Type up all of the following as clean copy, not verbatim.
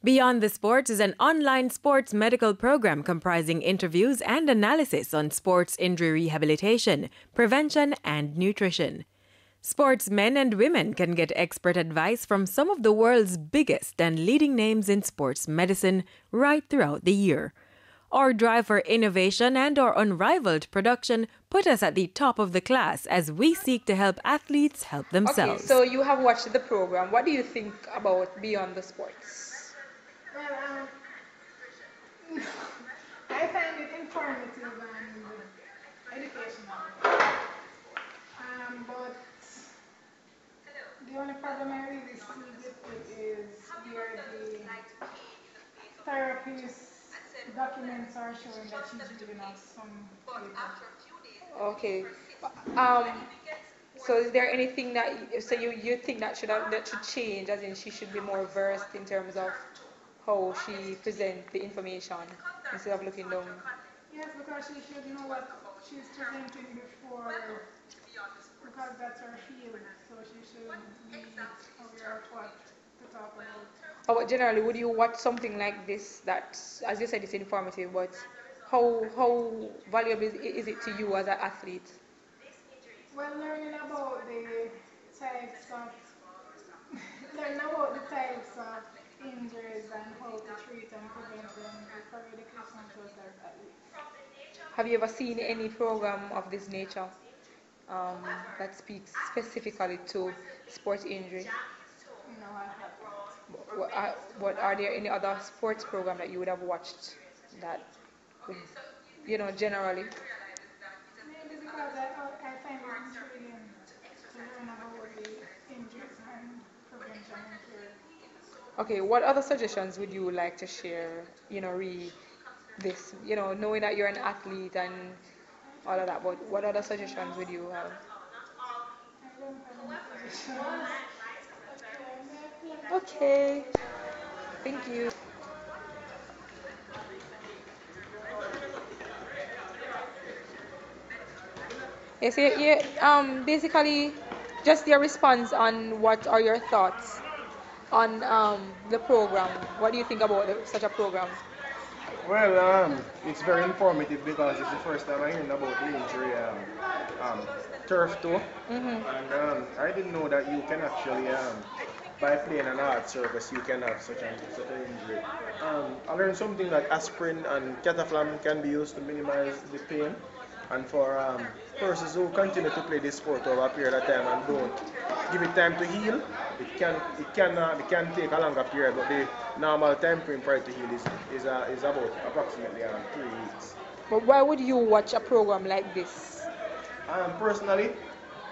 Beyond the Sports is an online sports medical program comprising interviews and analysis on sports injury rehabilitation, prevention, and nutrition. Sportsmen and women can get expert advice from some of the world's biggest and leading names in sports medicine right throughout the year. Our drive for innovation and our unrivaled production put us at the top of the class as we seek to help athletes help themselves. Okay, so you have watched the program. What do you think about Beyond the Sports? Well, I find it informative and educational. But the only problem I really see with it is where the therapist documents are showing that she's reading off some paper. Okay. Um, so is there anything you think that should change, as in she should be more versed in terms of how she presents the information instead of looking down? Yes, because she should know what she's presenting before, because that's her field, so she should be aware of what to talk about. But generally, would you watch something like this that, as you said, it's informative, but how valuable is it to you as an athlete? Well, learning about the types of learning about the types of injuries and how to treat and prevent them is very educational to us as athletes. Have you ever seen any program of this nature that speaks specifically to sports injury? No, I haven't. What are there any other sports program that you would have watched that would, generally? Maybe because I find it intriguing to learn about the injuries and prevention and cure. Okay, what other suggestions would you like to share, re this, knowing that you're an athlete and all of that, but what other suggestions would you have? I don't have any suggestions. Okay, thank you. Yes, basically, just your response on what are your thoughts on the program. What do you think about such a program? Well, it's very informative because it's the first time I heard about the injury turf toe, and I didn't know that you can actually, by playing an hard surface, you can have such an injury. I learned something like aspirin and cataflam can be used to minimize the pain, and for persons who continue to play this sport over a period of time and don't give it time to heal, it can take a longer period, but the normal time frame for it to heal is about approximately 3 weeks. But why would you watch a program like this? Personally,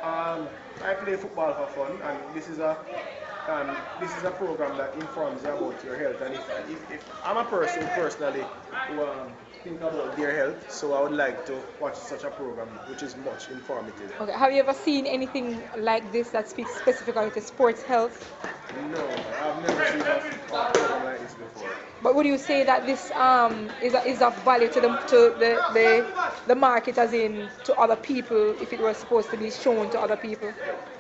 I play football for fun, and this is a program that informs you about your health. And if I'm a person personally who think about their health, so I would like to watch such a program, which is much informative. Okay, have you ever seen anything like this that speaks specifically to sports health? No, I've never seen a program like this before. But would you say that this is of value to the market, as in to other people, if it was supposed to be shown to other people?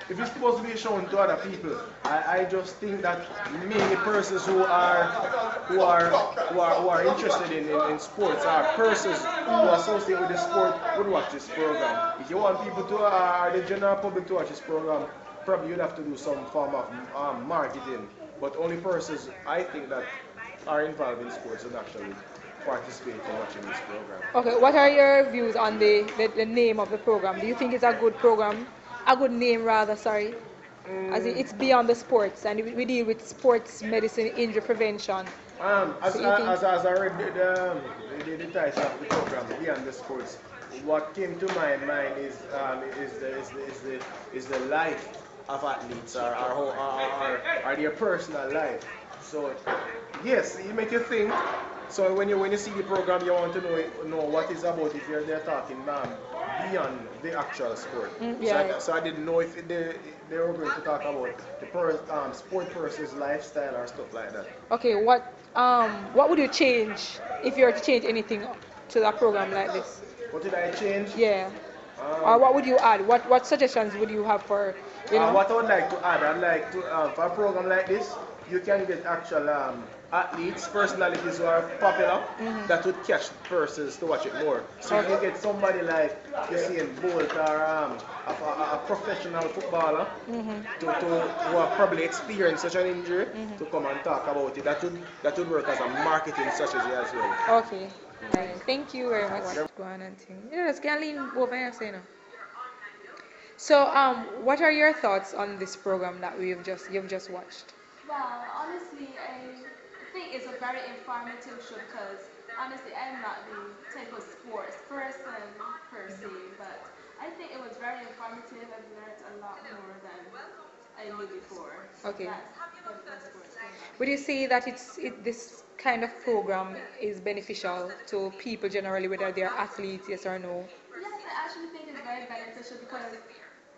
If it's supposed to be shown to other people, I just think that many persons who are interested in sports, or persons who associate with the sport, would watch this program. If you want people to, the general public to watch this program, probably you'd have to do some form of marketing. But only persons, I think, that are involved in sports would actually participate in watching this program. Okay, what are your views on the name of the program? Do you think it's a good program? A good name, rather, sorry. As it's Beyond the Sports, and we deal with sports medicine, injury prevention. As I read the title of the program, Beyond the Sports, what came to my mind is the life of athletes, or their personal life. So yes, it make you think. So when you see the program, you want to know what it's about if they're talking beyond the actual sport. Yeah. So I didn't know if they were going to talk about the sport person's lifestyle or stuff like that. Okay, what would you change if you were to change anything to that program like this? What did I change? Yeah. Or what would you add? What suggestions would you have for, What I would like to add, I'd like to, for a program like this, you can get actual athletes, personalities who are popular that would catch persons to watch it more. So if you get somebody like you see in Bolt or a professional footballer who have probably experienced such an injury to come and talk about it, that would work as a marketing strategy as well. Okay. Alright. Thank you very much. Go on and think. Yes, can lean over here, say no. So, what are your thoughts on this program that you've just watched? Well, honestly, I think it's a very informative show because honestly, I'm not the type of sports person per se, but I think it was very informative. I've learned a lot more than I knew before. So Okay. that's sports program. Would you say that this kind of program is beneficial to people generally, whether they are athletes, yes or no? Yes, I actually think it's very beneficial because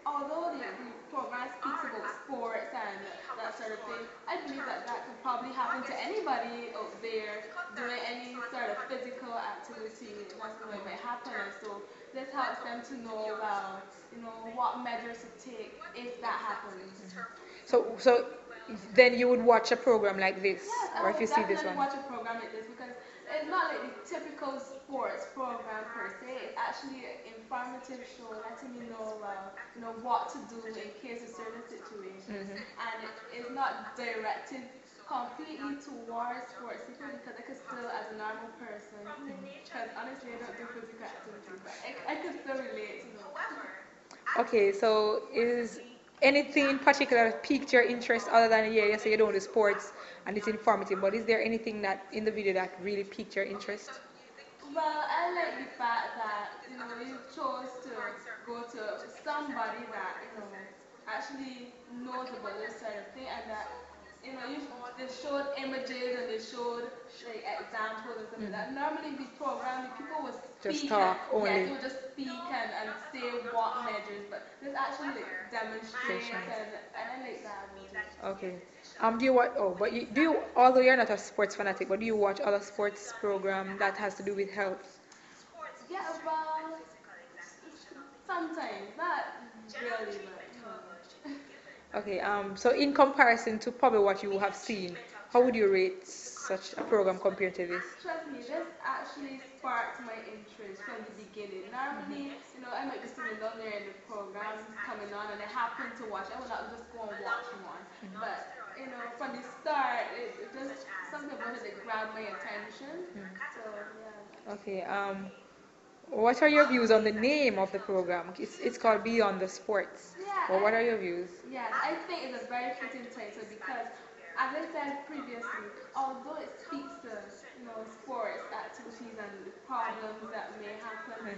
although the program speaks about sports and that sort of thing, I believe that that could probably happen to anybody out there doing any sort of physical activity. That's the way it might happen. And so this helps them to know, well, what measures to take if that happens. So then you would watch a program like this, Yes, I or if would you see this definitely one. watch a program like this because it's not like the typical sports program per se. It's actually an informative show letting you know, well, what to do in case of certain situations. And it's not directed completely towards sports people because I could still, as a normal person, because honestly I don't do physical activity, but I could still relate. Okay, so is anything in particular that piqued your interest other than, yeah, you say you don't do sports and it's informative, but is there anything that in the video that really piqued your interest? Well, I like the fact that you chose to go to somebody that actually knows about this sort of thing, and that they showed images and they showed like examples and stuff like that. Normally, in the program, the people would Just speak and talk yes, only. they would just speak and say what measures, but this actually like demonstrates Sessions. and I like that about it. Okay. Do you watch? Oh, but do you? Although you're not a sports fanatic, but do you watch other sports program that has to do with health? Yeah, well, sometimes not really, but Okay. So in comparison to probably what you have seen, how would you rate such a program compared to this? Trust me, this actually sparked my interest from the beginning. Normally, I might be sitting down there and the program's coming on and I happen to watch. I will not just go and watch one. But, from the start, it just something about it that grabbed my attention. So, yeah. Okay. What are your views on the name of the program? It's called Beyond the Sports. Yeah, Well, what are your views? yes, I think it's a very fitting title because, as I said previously, although it speaks to sports activities and the problems that may happen,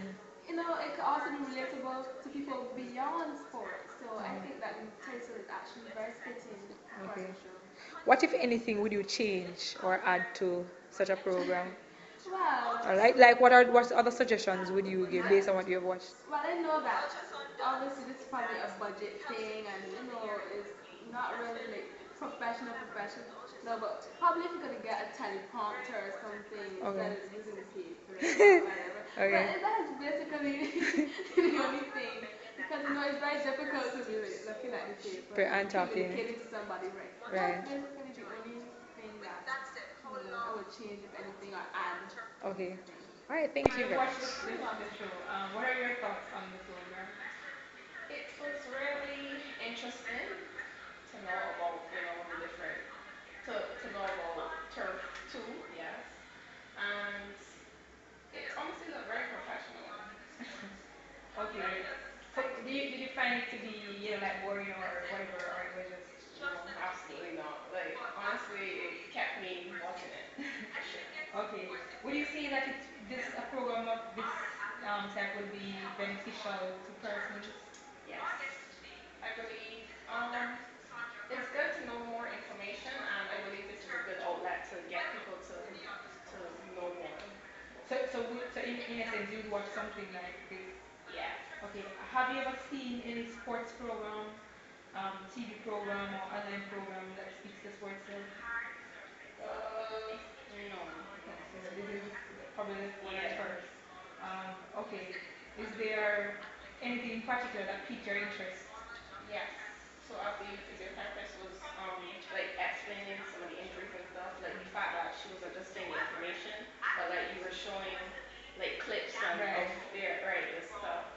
it can also be relatable to people beyond sports. So I think that the title is actually very fitting for Okay. the show. What, if anything, would you change or add to such a program? Well, Or like what other suggestions would you give based on what you have watched? well, I know that obviously this is probably a budget thing, and it's not really like professional. No, but probably if you're gonna get a teleprompter or something instead Okay. of using the paper or whatever. Okay. But that's basically the only thing because it's very difficult to be like, looking at the paper And talking. communicating to somebody, right? Right. That's basically the only thing that I would change if anything or add. Okay. All right. Thank you You very watched much. the show. What are your thoughts on the program? It was really interesting to know about, the different, to know about turf too, yes. And it honestly looked very professional. Okay. So did you find it to be like boring or whatever, or it was just. Absolutely not. Like, honestly, it kept me watching it, for sure. Okay. Would you say that this a program of this type would be beneficial to persons? Yes. I believe it's good to know more information, and I believe this is a good outlet to get people to know more. So in a sense, you'd watch something like this. Yes. Okay. Have you ever seen any sports program, TV program or online program that speaks to sports? No. No. So this is probably the Yeah. first. Okay. Is there anything in particular that piqued your interest? Yes. So as the physiotherapist was like explaining like clips and of Right. their right the stuff.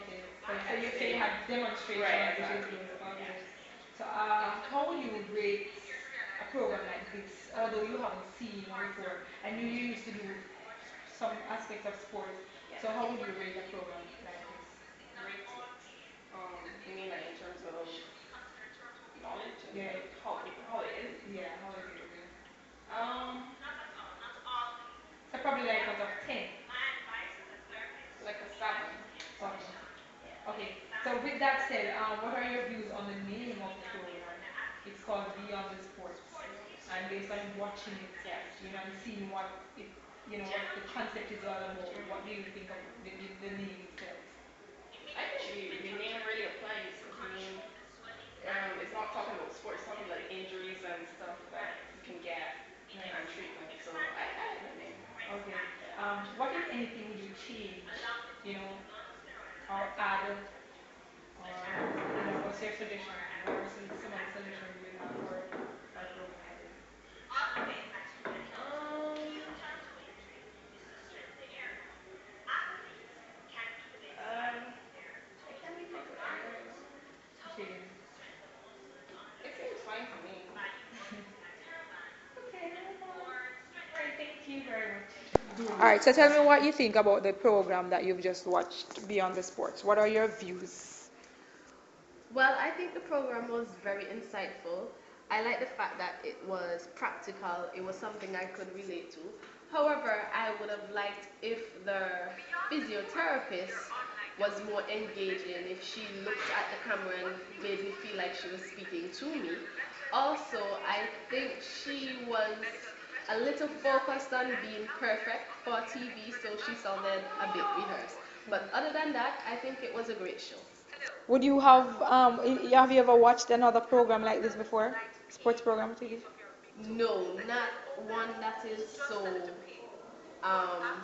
Okay. So Yes, you say you they had right demonstrations, which is exactly. good. Okay. Yes. So how would you rate a program like this? Although you haven't seen one before, I knew you used to do some aspects of sports. Yes. So how would you rate a program like this? Rate it. You mean like in terms of knowledge and Yeah. like how it is? Yeah. How is it? Yeah. Um, So probably like out of 10. like a 7. Okay. Yeah. Okay. So with that said, what are your views on the name of the program? It's called Beyond the Sports, Beyond the and based sports. on watching it, Yes. and seeing what it, what the concept is all about. What Mhm. do you think of the name itself? I think the name really applies because I mean, it's not talking about sports, it's talking about like injuries and stuff that you can get and Nice. treatment. So I like that name. Okay. Yeah. What, if anything, would you change? You know, or add, or what's your suggestion? What are some of the suggestions you have for a program like this? Um, I can't really think of any right now. Change. It seems fine to me. Okay, no problem. All right, thank you very much. All right, so tell me what you think about the program that you've just watched, Beyond the Sports. What are your views? Well, I think the program was very insightful. I like the fact that it was practical, it was something I could relate to. However, I would have liked if the physiotherapist was more engaging, if she looked at the camera and made me feel like she was speaking to me. Also, I think she was a little focused on being perfect for TV, so she sounded a bit rehearsed. But other than that, I think it was a great show. Would you have you ever watched another program like this before? Sports program TV? No, not one that is so um,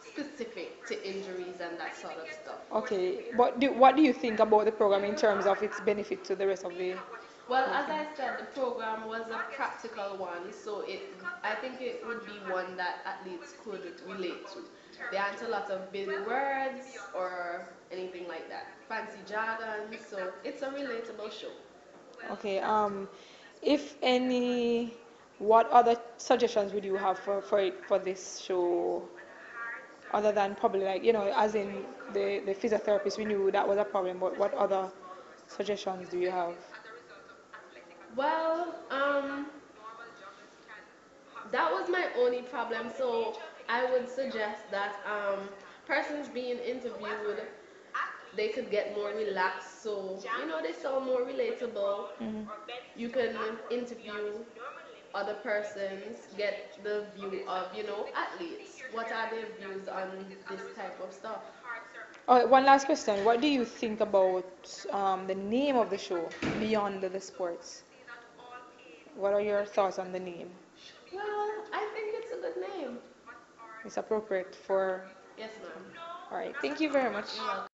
specific to injuries and that sort of stuff. Okay, but what do you think about the program in terms of its benefit to the rest of the Well, as person? I said, the program was a practical one, so I think it would be one that athletes could relate to. There aren't a lot of big words or anything like that, fancy jargon, so it's a relatable show. Okay, if any, what other suggestions would you have for this show, other than probably like, as in the physiotherapist, we knew that was a problem, but what other suggestions do you have? Well, that was my only problem. So I would suggest that persons being interviewed, they could get more relaxed. So they sound more relatable. Mhm. You can interview other persons, get the view of athletes. What are their views on this type of stuff? One last question. What do you think about the name of the show, Beyond the Sports? What are your thoughts on the name? Well, I think it's a good name. It's appropriate for. Yes, ma'am. All right. Thank you very much. You're welcome.